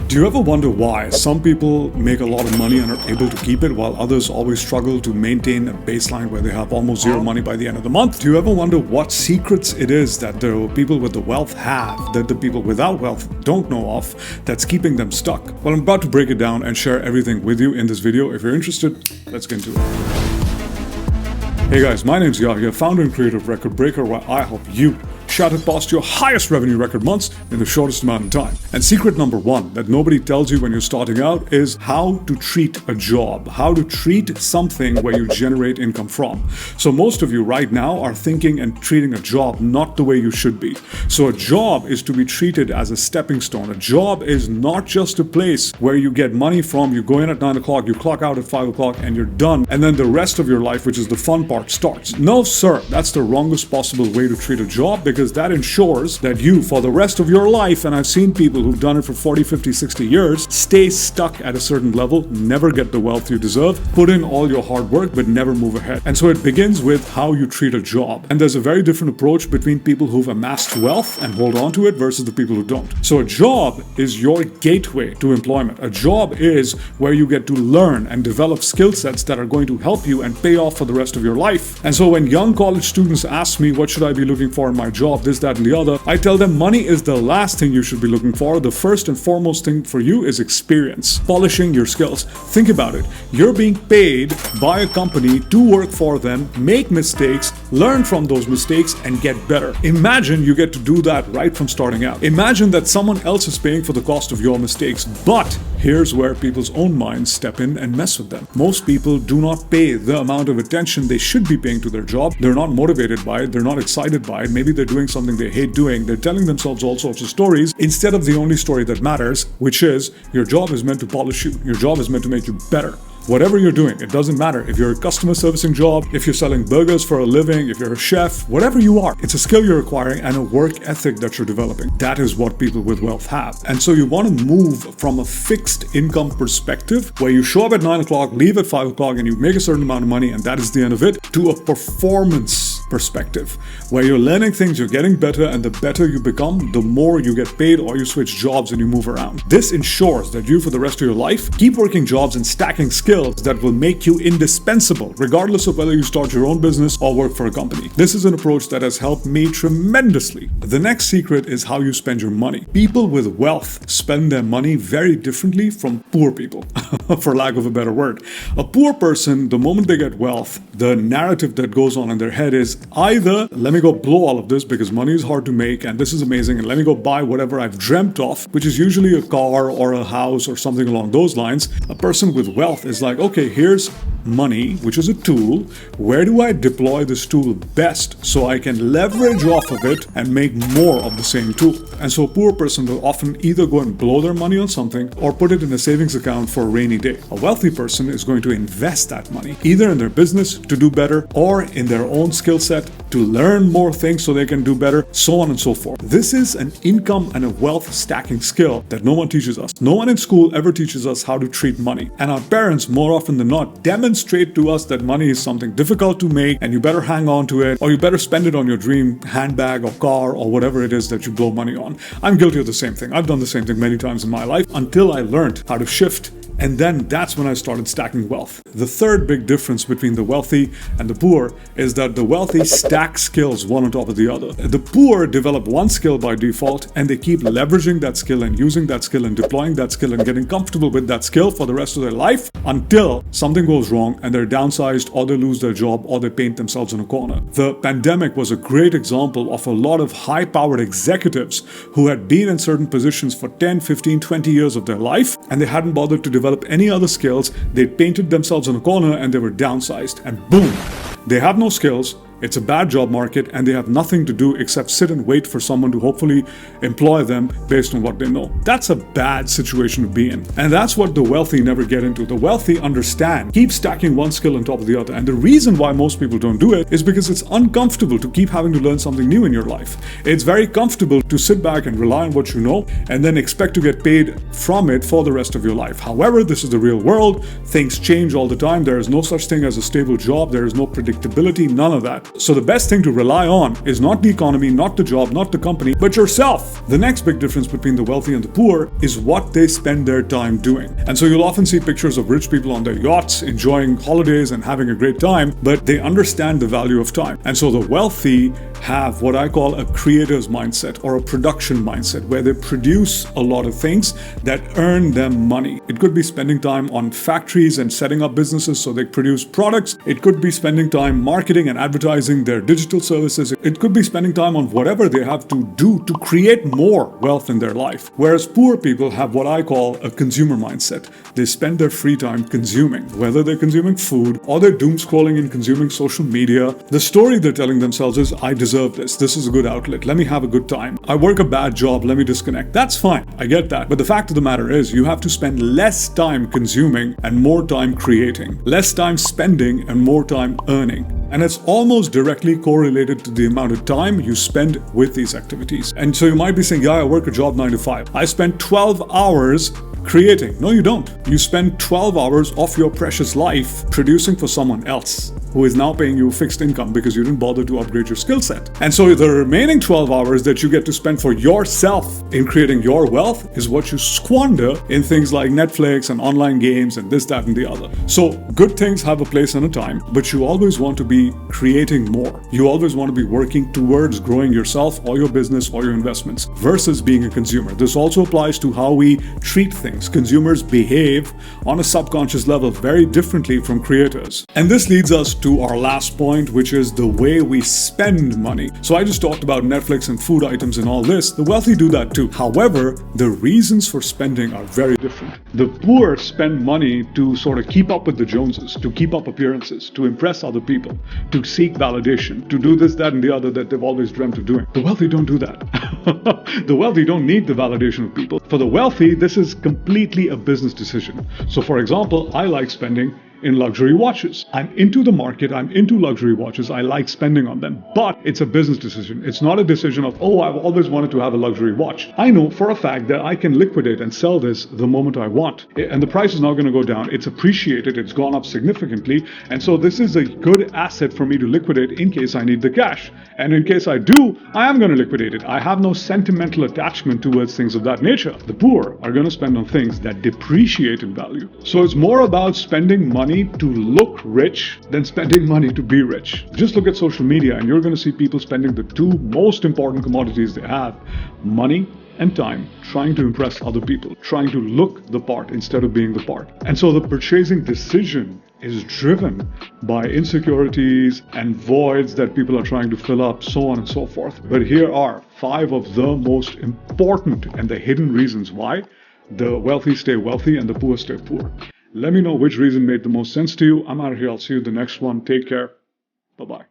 Do you ever wonder why some people make a lot of money and are able to keep it while others always struggle to maintain a baseline where they have almost zero money by the end of the month? Do you ever wonder what secrets it is that the people with the wealth have that the people without wealth don't know of that's keeping them stuck? Well, I'm about to break it down and share everything with you in this video. If you're interested, let's get into it. Hey guys, my name's Yahya, founder and creator of Record Breaker, where I help you shatter past your highest revenue record months in the shortest amount of time. And secret number one that nobody tells you when you're starting out is how to treat a job, how to treat something where you generate income from. So most of you right now are thinking and treating a job not the way you should be. So a job is to be treated as a stepping stone. A job is not just a place where you get money from, you go in at 9 o'clock, you clock out at 5 o'clock and you're done. And then the rest of your life, which is the fun part, starts. No, sir, that's the wrongest possible way to treat a job, because that ensures that you, for the rest of your life, and I've seen people who've done it for 40, 50, 60 years, stay stuck at a certain level, never get the wealth you deserve, put in all your hard work, but never move ahead. And so it begins with how you treat a job. And there's a very different approach between people who've amassed wealth and hold on to it versus the people who don't. So a job is your gateway to employment. A job is where you get to learn and develop skill sets that are going to help you and pay off for the rest of your life. And so when young college students ask me, what should I be looking for in my job, this, that, and the other, I tell them money is the last thing you should be looking for. The first and foremost thing for you is experience, polishing your skills. Think about it. You're being paid by a company to work for them, make mistakes, learn from those mistakes, and get better. Imagine you get to do that right from starting out. Imagine that someone else is paying for the cost of your mistakes. But here's where people's own minds step in and mess with them. Most people do not pay the amount of attention they should be paying to their job. They're not motivated by it. They're not excited by it. Maybe they're doing something they hate doing. They're telling themselves all sorts of stories instead of the only story that matters, which is your job is meant to polish you. Your job is meant to make you better. Whatever you're doing, it doesn't matter. If you're a customer servicing job, if you're selling burgers for a living, if you're a chef, whatever you are, it's a skill you're acquiring and a work ethic that you're developing. That is what people with wealth have. And so you want to move from a fixed income perspective where you show up at 9 o'clock, leave at 5 o'clock, and you make a certain amount of money and that is the end of it, to a performance perspective where you're learning things, you're getting better, and the better you become, the more you get paid, or you switch jobs and you move around. This ensures that you, for the rest of your life, keep working jobs and stacking skills that will make you indispensable, regardless of whether you start your own business or work for a company. This is an approach that has helped me tremendously. The next secret is how you spend your money. People with wealth spend their money very differently from poor people, for lack of a better word. A poor person, the moment they get wealth, the narrative that goes on in their head is either, let me go blow all of this because money is hard to make and this is amazing, and let me go buy whatever I've dreamt of, which is usually a car or a house or something along those lines. A person with wealth is like, okay, here's money, which is a tool. Where do I deploy this tool best so I can leverage off of it and make more of the same tool? And so a poor person will often either go and blow their money on something or put it in a savings account for a rainy day. A wealthy person is going to invest that money either in their business to do better or in their own skill set to learn more things so they can do better, so on and so forth. This is an income and a wealth stacking skill that no one teaches us. No one in school ever teaches us how to treat money. And our parents, more often than not, demonstrate to us that money is something difficult to make and you better hang on to it, or you better spend it on your dream handbag or car or whatever it is that you blow money on. I'm guilty of the same thing. I've done the same thing many times in my life until I learned how to shift. And then that's when I started stacking wealth. The third big difference between the wealthy and the poor is that the wealthy stack skills one on top of the other. The poor develop one skill by default and they keep leveraging that skill and using that skill and deploying that skill and getting comfortable with that skill for the rest of their life until something goes wrong and they're downsized or they lose their job or they paint themselves in a corner. The pandemic was a great example of a lot of high-powered executives who had been in certain positions for 10, 15, 20 years of their life and they hadn't bothered to develop any other skills. They painted themselves in a corner and they were downsized, and boom, they have no skills. It's a bad job market and they have nothing to do except sit and wait for someone to hopefully employ them based on what they know. That's a bad situation to be in. And that's what the wealthy never get into. The wealthy understand, keep stacking one skill on top of the other. And the reason why most people don't do it is because it's uncomfortable to keep having to learn something new in your life. It's very comfortable to sit back and rely on what you know and then expect to get paid from it for the rest of your life. However, this is the real world. Things change all the time. There is no such thing as a stable job. There is no predictability, none of that. So the best thing to rely on is not the economy, not the job, not the company, but yourself. The next big difference between the wealthy and the poor is what they spend their time doing. And so you'll often see pictures of rich people on their yachts, enjoying holidays and having a great time, but they understand the value of time. And so the wealthy have what I call a creator's mindset or a production mindset, where they produce a lot of things that earn them money. It could be spending time on factories and setting up businesses so they produce products. It could be spending time marketing and advertising their digital services. It could be spending time on whatever they have to do to create more wealth in their life. Whereas poor people have what I call a consumer mindset. They spend their free time consuming, whether they're consuming food or they're doom scrolling and consuming social media. The story they're telling themselves is, I deserve this. This is a good outlet. Let me have a good time. I work a bad job. Let me disconnect. That's fine. I get that. But the fact of the matter is, you have to spend less time consuming and more time creating. Less time spending and more time earning. And it's almost directly correlated to the amount of time you spend with these activities. And so you might be saying, yeah, I work a job 9 to 5. I spend 12 hours creating. No, you don't. You spend 12 hours of your precious life producing for someone else who is now paying you fixed income because you didn't bother to upgrade your skill set. And so the remaining 12 hours that you get to spend for yourself in creating your wealth is what you squander in things like Netflix and online games and this, that, and the other. So good things have a place and a time, but you always want to be creating more. You always want to be working towards growing yourself or your business or your investments versus being a consumer. This also applies to how we treat things. Consumers behave on a subconscious level very differently from creators. And this leads us to our last point, which is the way we spend money. So I just talked about Netflix and food items and all this. The wealthy do that too. However, the reasons for spending are very different. The poor spend money to sort of keep up with the Joneses, to keep up appearances, to impress other people, to seek validation, to do this, that, and the other that they've always dreamt of doing. The wealthy don't do that. The wealthy don't need the validation of people. For the wealthy, this is completely a business decision. So for example, I like spending in luxury watches. I'm into the market, I'm into luxury watches, I like spending on them, but it's a business decision. It's not a decision of, oh, I've always wanted to have a luxury watch. I know for a fact that I can liquidate and sell this the moment I want, and the price is now going to go down. It's appreciated, it's gone up significantly, and so this is a good asset for me to liquidate in case I need the cash. And in case I do, I am going to liquidate it. I have no sentimental attachment towards things of that nature. The poor are going to spend on things that depreciate in value. So it's more about spending money to look rich than spending money to be rich. Just look at social media and you're going to see people spending the two most important commodities they have, money and time, trying to impress other people, trying to look the part instead of being the part. And so the purchasing decision is driven by insecurities and voids that people are trying to fill up, so on and so forth. But here are 5 of the most important and the hidden reasons why the wealthy stay wealthy and the poor stay poor. Let me know which reason made the most sense to you. I'm out of here. I'll see you in the next one. Take care. Bye-bye.